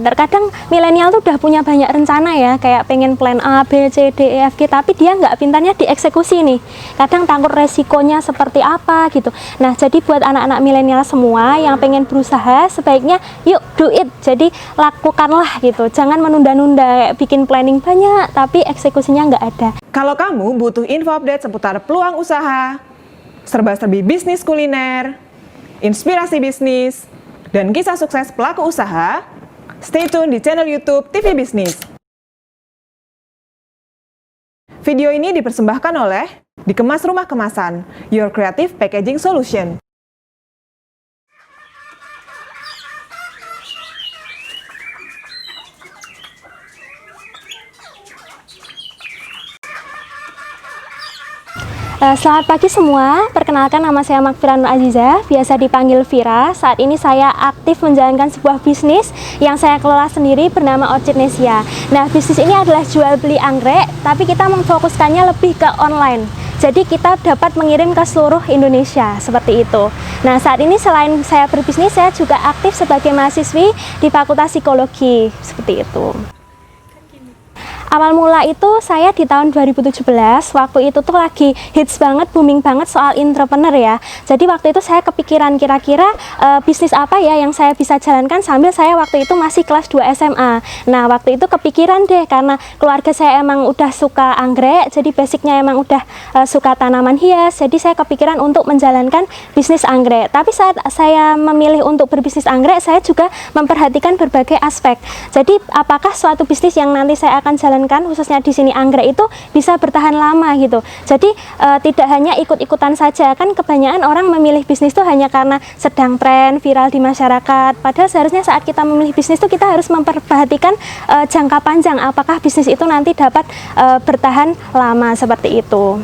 Terkadang milenial tuh udah punya banyak rencana ya, kayak pengen plan A, B, C, D, E, F, G, tapi dia nggak pintarnya dieksekusi nih. Kadang takut resikonya seperti apa gitu. Nah, jadi buat anak-anak milenial semua yang pengen berusaha, sebaiknya yuk do it. Jadi lakukanlah gitu. Jangan menunda-nunda, bikin planning banyak, tapi eksekusinya nggak ada. Kalau kamu butuh info update seputar peluang usaha, serba-serbi bisnis kuliner, inspirasi bisnis, dan kisah sukses pelaku usaha, stay tune di channel YouTube TV Bisnis. Video ini dipersembahkan oleh Dikemas Rumah Kemasan, Your Creative Packaging Solution. Selamat pagi semua, perkenalkan nama saya Makfira Nur Aziza, biasa dipanggil Vira. Saat ini saya aktif menjalankan sebuah bisnis yang saya kelola sendiri bernama Orchidnesia. Nah, bisnis ini adalah jual beli anggrek, tapi kita memfokuskannya lebih ke online. Jadi kita dapat mengirim ke seluruh Indonesia, seperti itu. Nah, saat ini selain saya berbisnis, saya juga aktif sebagai mahasiswi di Fakultas Psikologi, seperti itu. Awal mula itu saya di tahun 2017, waktu itu tuh lagi hits banget, booming banget soal entrepreneur ya. Jadi waktu itu saya kepikiran kira-kira bisnis apa ya yang saya bisa jalankan sambil saya waktu itu masih kelas 2 SMA. Nah, waktu itu kepikiran deh, karena keluarga saya emang udah suka anggrek, jadi basicnya emang udah suka tanaman hias, jadi saya kepikiran untuk menjalankan bisnis anggrek. Tapi saat saya memilih untuk berbisnis anggrek, saya juga memperhatikan berbagai aspek. Jadi apakah suatu bisnis yang nanti saya akan jalankan, khususnya di sini anggrek itu bisa bertahan lama gitu. Jadi tidak hanya ikut-ikutan saja, kan kebanyakan orang memilih bisnis itu hanya karena sedang tren viral di masyarakat. Padahal seharusnya saat kita memilih bisnis itu kita harus memperhatikan jangka panjang, apakah bisnis itu nanti dapat bertahan lama seperti itu.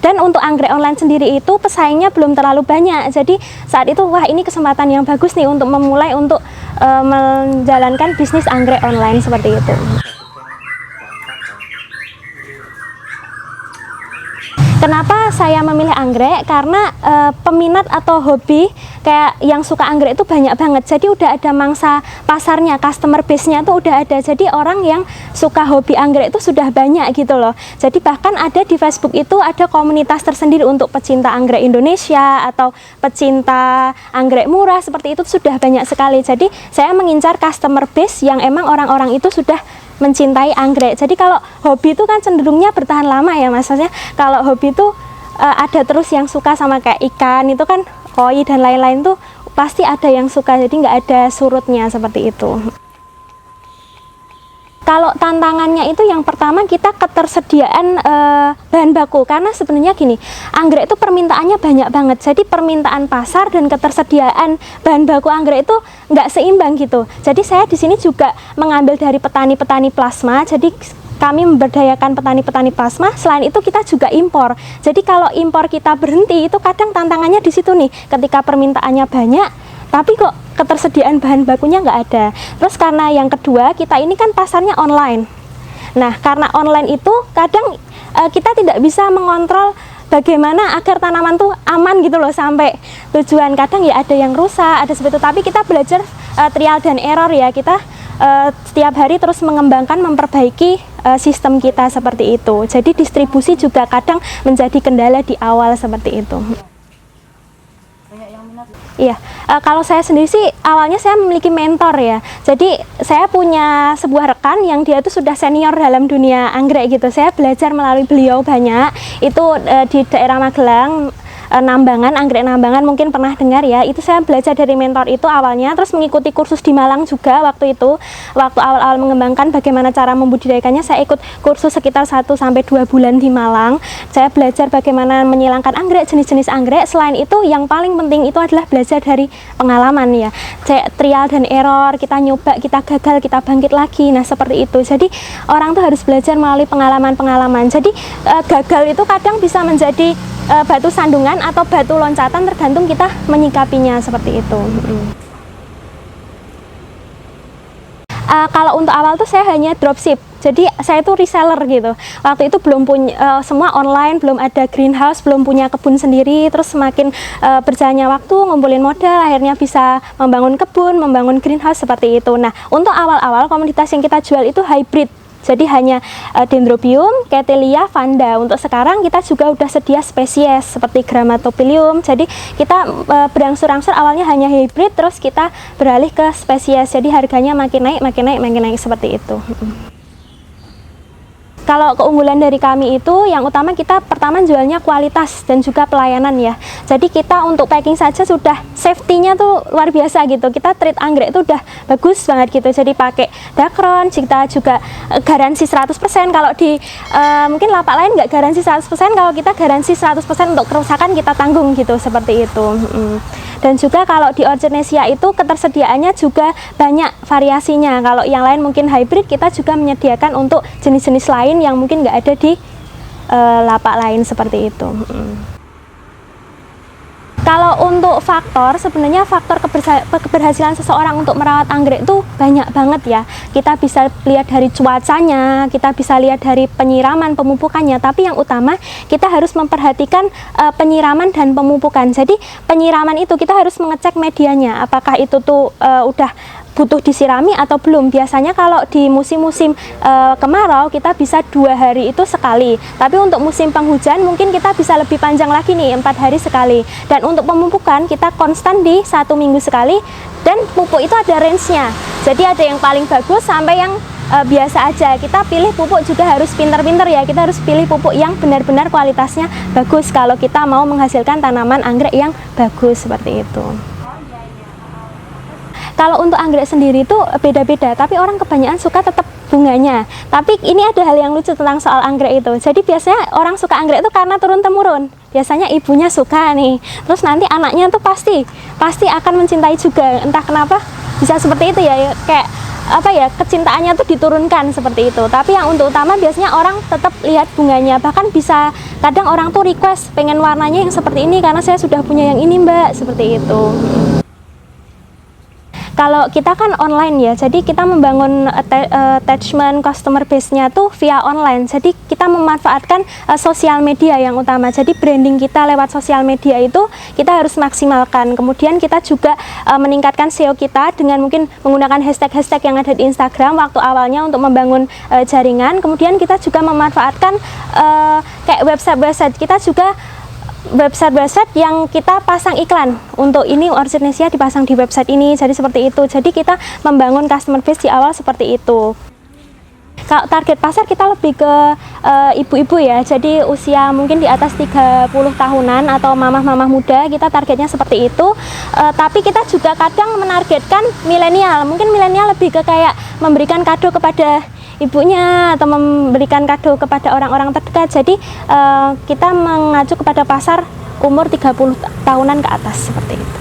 Dan untuk anggrek online sendiri itu pesaingnya belum terlalu banyak. Jadi saat itu wah, ini kesempatan yang bagus nih untuk memulai untuk menjalankan bisnis anggrek online seperti itu. Kenapa saya memilih anggrek? Karena peminat atau hobi kayak yang suka anggrek itu banyak banget. Jadi udah ada mangsa pasarnya, customer base-nya tuh udah ada. Jadi orang yang suka hobi anggrek itu sudah banyak gitu loh. Jadi bahkan ada di Facebook itu ada komunitas tersendiri untuk pecinta anggrek Indonesia atau pecinta anggrek murah, seperti itu sudah banyak sekali. Jadi saya mengincar customer base yang emang orang-orang itu sudah mencintai anggrek. Jadi kalau hobi itu kan cenderungnya bertahan lama ya, maksudnya kalau hobi itu ada terus yang suka sama kayak ikan itu kan, koi dan lain-lain tuh pasti ada yang suka, jadi nggak ada surutnya seperti itu. Kalau tantangannya itu yang pertama kita ketersediaan bahan baku, karena sebenarnya gini, anggrek itu permintaannya banyak banget, jadi permintaan pasar dan ketersediaan bahan baku anggrek itu nggak seimbang gitu. Jadi saya di sini juga mengambil dari petani-petani plasma, jadi kami memberdayakan petani-petani plasma. Selain itu kita juga impor. Jadi kalau impor kita berhenti itu kadang tantangannya di situ nih, ketika permintaannya banyak tapi kok ketersediaan bahan bakunya nggak ada. Terus karena yang kedua, kita ini kan pasarnya online. Nah, karena online itu kadang kita tidak bisa mengontrol bagaimana agar tanaman tuh aman gitu loh sampai tujuan. Kadang ya ada yang rusak, ada seperti itu. Tapi kita belajar trial dan error ya. Kita setiap hari terus mengembangkan, memperbaiki sistem kita seperti itu. Jadi distribusi juga kadang menjadi kendala di awal seperti itu. Iya, kalau saya sendiri sih awalnya saya memiliki mentor ya. Jadi saya punya sebuah rekan yang dia itu sudah senior dalam dunia anggrek gitu. Saya belajar melalui beliau banyak. Itu di daerah Magelang, Nambangan, anggrek Nambangan mungkin pernah dengar ya. Itu saya belajar dari mentor itu awalnya, terus mengikuti kursus di Malang juga waktu itu. Waktu awal-awal mengembangkan bagaimana cara membudidayakannya, saya ikut kursus sekitar 1 sampai 2 bulan di Malang. Saya belajar bagaimana menyilangkan anggrek, jenis-jenis anggrek. Selain itu yang paling penting itu adalah belajar dari pengalaman ya. Trial dan error, kita nyoba, kita gagal, kita bangkit lagi. Nah, seperti itu. Jadi orang tuh harus belajar melalui pengalaman-pengalaman. Jadi gagal itu kadang bisa menjadi batu sandungan atau batu loncatan, tergantung kita menyikapinya seperti itu. Kalau untuk awal tuh saya hanya dropship. Jadi saya tuh reseller gitu. Waktu itu belum punya semua online, belum ada greenhouse, belum punya kebun sendiri. Terus semakin berjalannya waktu, ngumpulin modal, akhirnya bisa membangun kebun, membangun greenhouse seperti itu. Nah, untuk awal-awal komoditas yang kita jual itu hybrid. Jadi hanya Dendrobium, Cattleya, Vanda. Untuk sekarang kita juga udah sedia spesies seperti Grammatophyllum. Jadi kita berangsur-angsur awalnya hanya hybrid, terus kita beralih ke spesies. Jadi harganya makin naik seperti itu. Kalau keunggulan dari kami itu, yang utama kita pertama jualnya kualitas dan juga pelayanan ya. Jadi kita untuk packing saja sudah safety-nya tuh luar biasa gitu. Kita treat anggrek itu udah bagus banget gitu. Jadi pakai Dacron, kita juga garansi 100%. Kalau di mungkin lapak lain nggak garansi 100%, kalau kita garansi 100% untuk kerusakan kita tanggung gitu, seperti itu. Dan juga kalau di Orchidaceae itu ketersediaannya juga banyak variasinya. Kalau yang lain mungkin hybrid, kita juga menyediakan untuk jenis-jenis lain yang mungkin nggak ada di lapak lain seperti itu. Kalau untuk faktor, sebenarnya faktor keberhasilan seseorang untuk merawat anggrek itu banyak banget ya. Kita bisa lihat dari cuacanya, kita bisa lihat dari penyiraman, pemupukannya. Tapi yang utama kita harus memperhatikan penyiraman dan pemupukan. Jadi penyiraman itu kita harus mengecek medianya, apakah itu tuh udah butuh disirami atau belum. Biasanya kalau di musim-musim kemarau kita bisa 2 hari itu sekali, tapi untuk musim penghujan mungkin kita bisa lebih panjang lagi nih, 4 hari sekali. Dan untuk pemupukan kita konstan di 1 minggu sekali, dan pupuk itu ada range-nya. Jadi ada yang paling bagus sampai yang biasa aja. Kita pilih pupuk juga harus pinter-pinter ya, kita harus pilih pupuk yang benar-benar kualitasnya bagus kalau kita mau menghasilkan tanaman anggrek yang bagus seperti itu. Kalau untuk anggrek sendiri itu beda-beda, tapi orang kebanyakan suka tetap bunganya. Tapi ini ada hal yang lucu tentang soal anggrek itu. Jadi biasanya orang suka anggrek itu karena turun-temurun. Biasanya ibunya suka nih, terus nanti anaknya tuh pasti akan mencintai juga. Entah kenapa bisa seperti itu ya, kayak apa ya, kecintaannya tuh diturunkan seperti itu. Tapi yang untuk utama biasanya orang tetap lihat bunganya. Bahkan bisa kadang orang tuh request pengen warnanya yang seperti ini karena saya sudah punya yang ini mbak, seperti itu. Kalau kita kan online ya, jadi kita membangun attachment customer base-nya tuh via online. Jadi kita memanfaatkan sosial media yang utama. Jadi branding kita lewat sosial media itu kita harus maksimalkan. Kemudian kita juga meningkatkan SEO kita dengan mungkin menggunakan hashtag-hashtag yang ada di Instagram waktu awalnya untuk membangun jaringan. Kemudian kita juga memanfaatkan kayak website kita juga website yang kita pasang iklan. Untuk ini Orchidaceae dipasang di website ini, jadi seperti itu. Jadi kita membangun customer base di awal seperti itu. Kalau target pasar kita lebih ke ibu-ibu ya, jadi usia mungkin di atas 30 tahunan atau mamah-mamah muda, kita targetnya seperti itu. Tapi kita juga kadang menargetkan milenial. Mungkin milenial lebih ke kayak memberikan kado kepada ibunya atau memberikan kado kepada orang-orang terdekat. Jadi kita mengacu kepada pasar umur 30 tahunan ke atas seperti itu.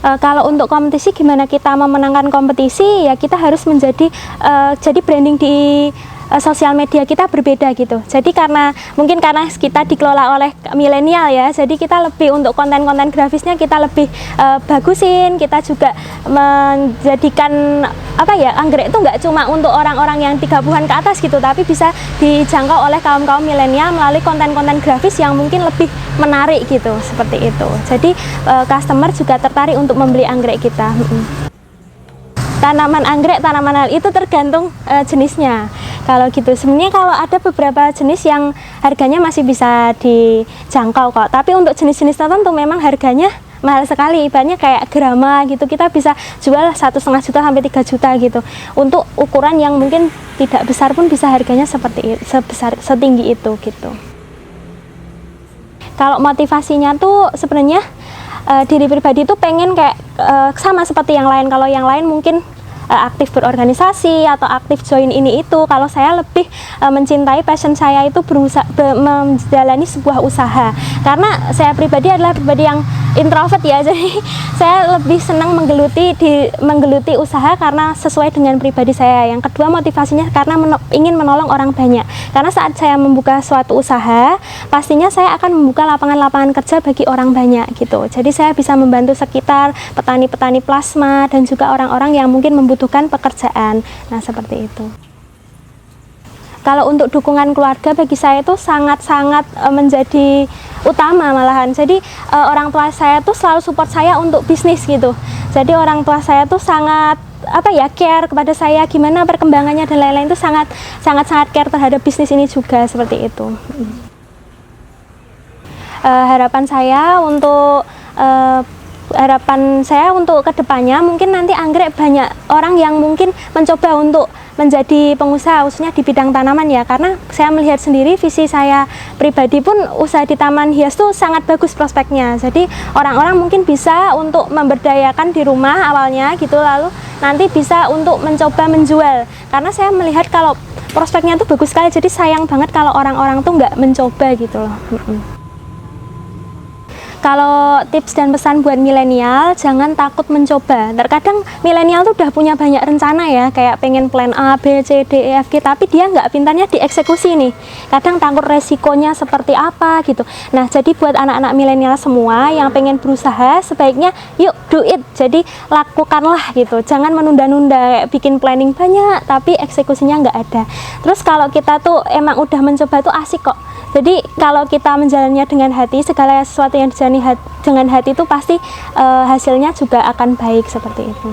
Kalau untuk kompetisi, gimana kita memenangkan kompetisi? Ya kita harus menjadi jadi branding di sosial media kita berbeda gitu. Jadi mungkin karena kita dikelola oleh milenial ya, jadi kita lebih untuk konten-konten grafisnya kita lebih bagusin. Kita juga menjadikan apa ya, anggrek itu nggak cuma untuk orang-orang yang 30-an ke atas gitu, tapi bisa dijangkau oleh kaum-kaum milenial melalui konten-konten grafis yang mungkin lebih menarik gitu, seperti itu. Jadi customer juga tertarik untuk membeli anggrek kita. Tanaman anggrek, tanaman hal itu tergantung jenisnya. Kalau gitu, sebenarnya kalau ada beberapa jenis yang harganya masih bisa dijangkau kok. Tapi untuk jenis-jenis tertentu memang harganya mahal sekali. Ibaratnya kayak grama gitu, kita bisa jual 1,5 juta sampai 3 juta gitu. Untuk ukuran yang mungkin tidak besar pun bisa harganya setinggi itu gitu. Kalau motivasinya tuh sebenarnya diri pribadi tuh pengen kayak sama seperti yang lain. Kalau yang lain mungkin aktif berorganisasi atau aktif join ini itu. Kalau saya lebih mencintai passion saya itu menjalani sebuah usaha. Karena saya pribadi adalah pribadi yang introvert ya, jadi saya lebih senang menggeluti usaha karena sesuai dengan pribadi saya. Yang kedua, motivasinya karena ingin menolong orang banyak. Karena saat saya membuka suatu usaha, pastinya saya akan membuka lapangan-lapangan kerja bagi orang banyak gitu. Jadi saya bisa membantu sekitar petani-petani plasma dan juga orang-orang yang mungkin membutuhkan pekerjaan. Nah, seperti itu. Kalau untuk dukungan keluarga bagi saya itu sangat-sangat menjadi utama malahan. Jadi orang tua saya tuh selalu support saya untuk bisnis gitu. Jadi orang tua saya tuh sangat care kepada saya, gimana perkembangannya dan lain-lain, itu sangat care terhadap bisnis ini juga, seperti itu. Harapan saya untuk kedepannya, mungkin nanti anggrek banyak orang yang mungkin mencoba untuk menjadi pengusaha khususnya di bidang tanaman ya, karena saya melihat sendiri, visi saya pribadi pun usaha di taman hias tuh sangat bagus prospeknya. Jadi orang-orang mungkin bisa untuk memberdayakan di rumah awalnya gitu, lalu nanti bisa untuk mencoba menjual, karena saya melihat kalau prospeknya tuh bagus sekali. Jadi sayang banget kalau orang-orang tuh nggak mencoba gitu loh. Kalau tips dan pesan buat milenial, jangan takut mencoba. Terkadang milenial tuh udah punya banyak rencana ya, kayak pengen plan A, B, C, D, E, F, G, tapi dia nggak pintarnya dieksekusi nih. Kadang takut resikonya seperti apa gitu. Nah, jadi buat anak-anak milenial semua yang pengen berusaha, sebaiknya yuk do it. Jadi lakukanlah gitu. Jangan menunda-nunda, kayak bikin planning banyak, tapi eksekusinya nggak ada. Terus kalau kita tuh emang udah mencoba tuh asik kok. Jadi kalau kita menjalannya dengan hati, segala sesuatu yang dijalani dengan hati itu pasti hasilnya juga akan baik, seperti itu.